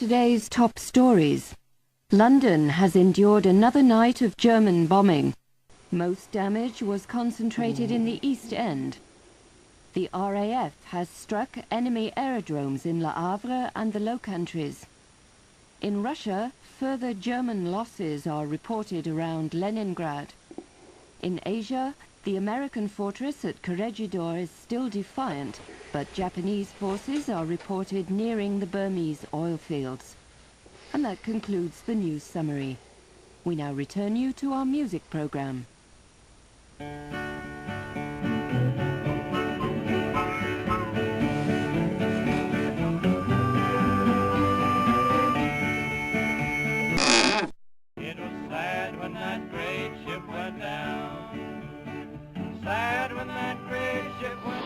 today's top stories. London has endured another night of German bombing. Most damage was concentrated in the East End. The RAF has struck enemy aerodromes in Le Havre and the Low Countries. In Russia, further German losses are reported around Leningrad. In Asia, the American fortress at Corregidor is still defiant, but Japanese forces are reported nearing the Burmese oil fields. And that concludes the news summary. We now return you to our music program. It was sad when that great ship went down. Sad when that great ship went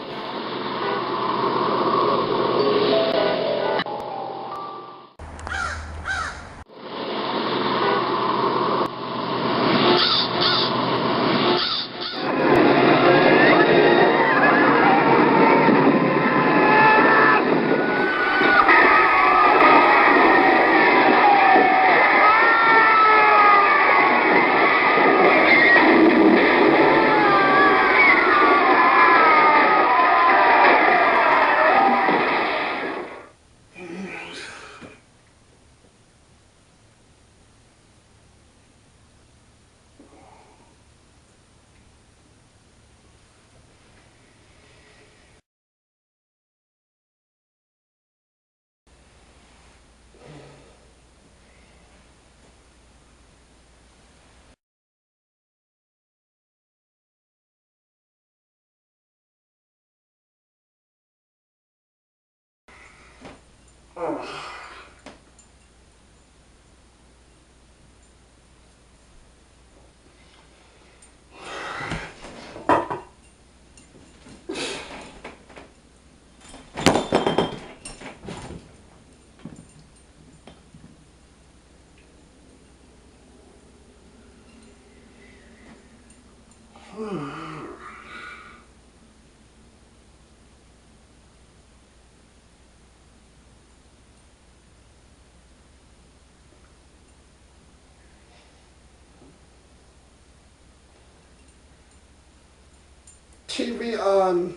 TV on.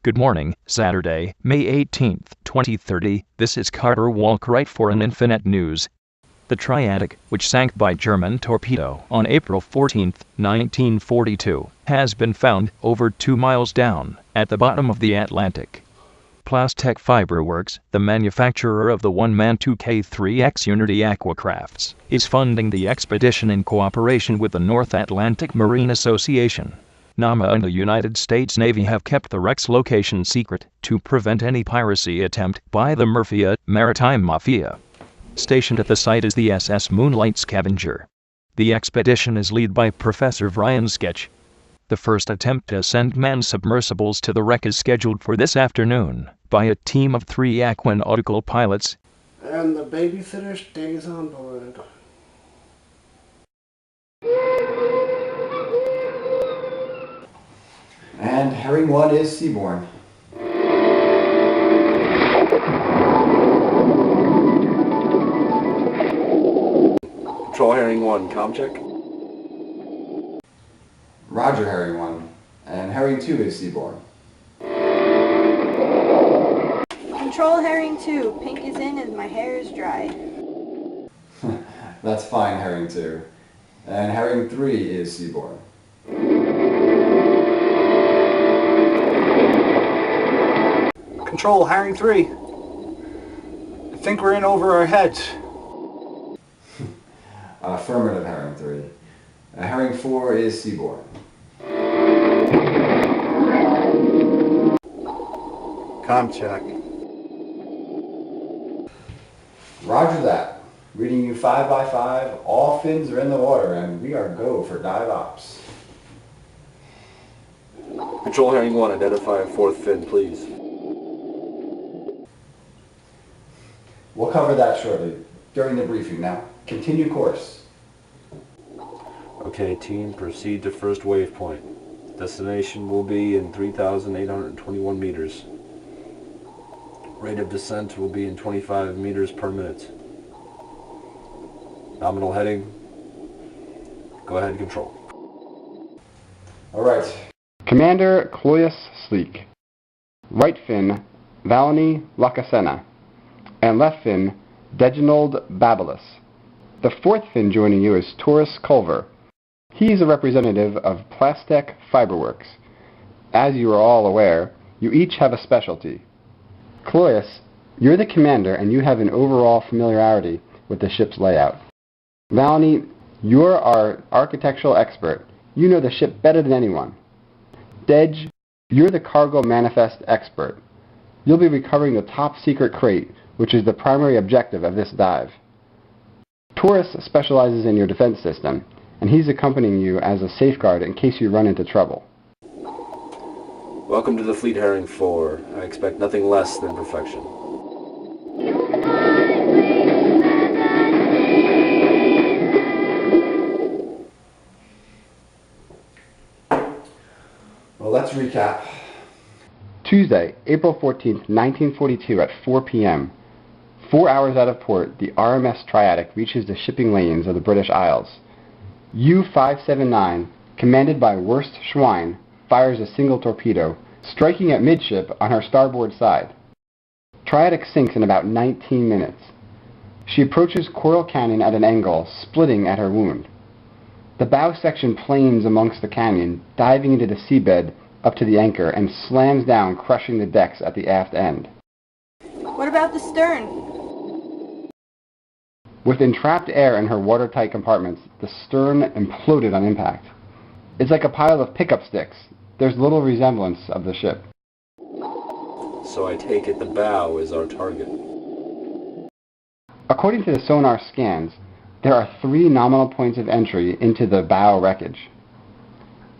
Good morning, Saturday, May 18, 2030. This is Carter Walkwright for an Infinite News. The Titanic, which sank by German torpedo on April 14, 1942, has been found over 2 miles down at the bottom of the Atlantic. Plastic Fiberworks, the manufacturer of the one-man 2K3X Unity aquacrafts, is funding the expedition in cooperation with the North Atlantic Marine Association. NAMA and the United States Navy have kept the wreck's location secret to prevent any piracy attempt by the Mafia, Maritime Mafia. Stationed at the site is the SS Moonlight Scavenger. The expedition is led by Professor Brian Sketch. The first attempt to send manned submersibles to the wreck is scheduled for this afternoon by a team of 3 aquanautical pilots. And the babysitter stays on board. And Herring 1 is seaborne. Control Herring 1, comm check. Roger, Herring 1. And Herring 2 is seaborne. Control Herring 2, pink is in and my hair is dry. That's fine, Herring 2. And Herring 3 is seaborne. Control Herring 3. I think we're in over our heads. Affirmative, Herring 3. Herring 4 is seaborne. Comm check. Roger that. Reading you 5 by 5, all fins are in the water and we are go for dive ops. Control Herring 1, identify a 4th fin, please. We'll cover that shortly during the briefing. Now, continue course. Okay, team, proceed to first waypoint. Destination will be in 3,821 meters. Rate of descent will be in 25 meters per minute. Nominal heading. Go ahead and control. Alright. Commander Cloyus Sleek. Right fin, Valony Lacasena. And left fin, Deginold Babilus. The fourth fin joining you is Taurus Culver. He is a representative of Plastec Fiberworks. As you are all aware, you each have a specialty. Cloyus, you're the commander and you have an overall familiarity with the ship's layout. Valony, you're our architectural expert. You know the ship better than anyone. Dej, you're the cargo manifest expert. You'll be recovering the top secret crate, which is the primary objective of this dive. Taurus specializes in your defense system, and he's accompanying you as a safeguard in case you run into trouble. Welcome to the Fleet Herring 4. I expect nothing less than perfection. Well, let's recap. Tuesday, April 14th, 1942 at 4 p.m. 4 hours out of port, the RMS Triadic reaches the shipping lanes of the British Isles. U-579, commanded by Wurst Schwein, fires a single torpedo, striking at midship on her starboard side. Triadic sinks in about 19 minutes. She approaches Coral Canyon at an angle, splitting at her wound. The bow section planes amongst the canyon, diving into the seabed up to the anchor, and slams down, crushing the decks at the aft end. What about the stern? With entrapped air in her watertight compartments, the stern imploded on impact. It's like a pile of pickup sticks. There's little resemblance of the ship. So I take it the bow is our target. According to the sonar scans, there are 3 nominal points of entry into the bow wreckage.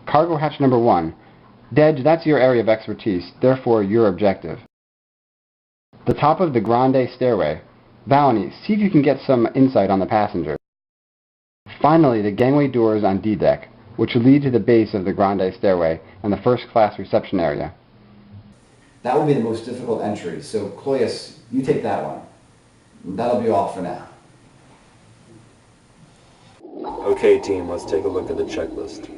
Cargo hatch number 1. Dej, that's your area of expertise, therefore your objective. The top of the Grande stairway. Valony, see if you can get some insight on the passengers. Finally, the gangway doors on D-deck, which lead to the base of the Grande stairway and the first-class reception area. That will be the most difficult entry, so Cloyus, you take that one. That'll be all for now. Okay, team, let's take a look at the checklist.